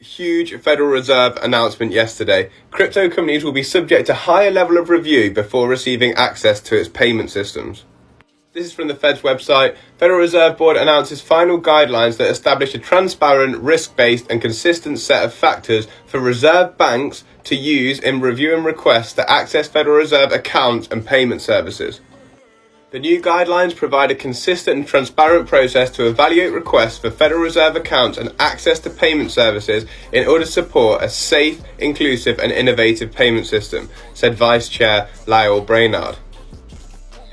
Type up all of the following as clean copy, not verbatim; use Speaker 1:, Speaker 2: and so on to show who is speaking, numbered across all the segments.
Speaker 1: Huge Federal Reserve announcement yesterday. Crypto companies will be subject to higher level of review before receiving access to its payment systems. This is from the Fed's website. Federal Reserve Board announces final guidelines that establish a transparent, risk-based and consistent set of factors for reserve banks to use in reviewing requests to access Federal Reserve accounts and payment services. The new guidelines provide a consistent and transparent process to evaluate requests for Federal Reserve accounts and access to payment services in order to support a safe, inclusive and innovative payment system, said Vice Chair Lael Brainard.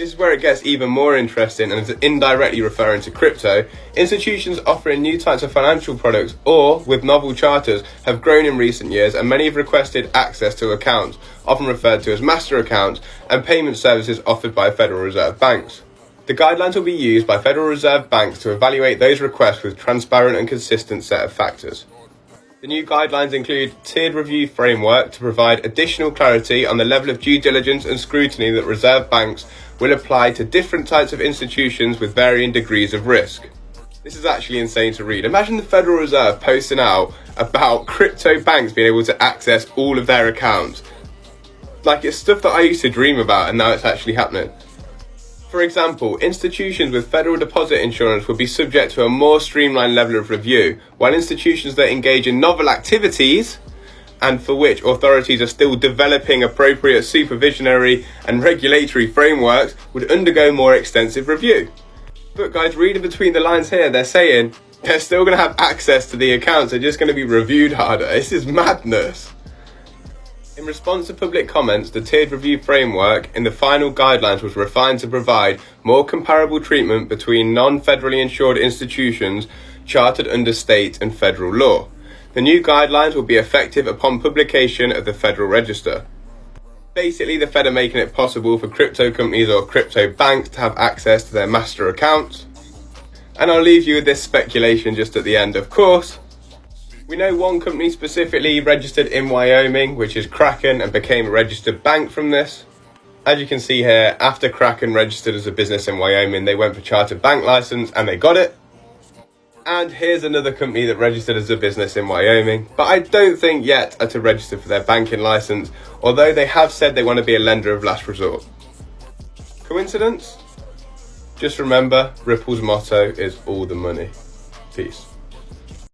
Speaker 1: This is where it gets even more interesting and is indirectly referring to crypto. Institutions offering new types of financial products or with novel charters have grown in recent years, and many have requested access to accounts, often referred to as master accounts, and payment services offered by Federal Reserve banks. The guidelines will be used by Federal Reserve banks to evaluate those requests with transparent and consistent set of factors. The new guidelines include a tiered review framework to provide additional clarity on the level of due diligence and scrutiny that Reserve banks will apply to different types of institutions with varying degrees of risk. This is actually insane to read. Imagine the Federal Reserve posting out about crypto banks being able to access all of their accounts. Like, it's stuff that I used to dream about and now it's actually happening. For example, institutions with federal deposit insurance will be subject to a more streamlined level of review, while institutions that engage in novel activities and for which authorities are still developing appropriate supervisionary and regulatory frameworks would undergo more extensive review. But guys, reading between the lines here, they're saying they're still going to have access to the accounts, they're just going to be reviewed harder. This is madness. In response to public comments, the tiered review framework in the final guidelines was refined to provide more comparable treatment between non-federally insured institutions chartered under state and federal law. The new guidelines will be effective upon publication of the Federal Register. Basically, the Fed are making it possible for crypto companies or crypto banks to have access to their master accounts. And I'll leave you with this speculation just at the end. Of course, we know one company specifically registered in Wyoming, which is Kraken, and became a registered bank from this. As you can see here, after Kraken registered as a business in Wyoming, they went for chartered bank license and they got it. And here's another company that registered as a business in Wyoming, but I don't think yet are to register for their banking license, although they have said they want to be a lender of last resort. Coincidence? Just remember, Ripple's motto is all the money. Peace.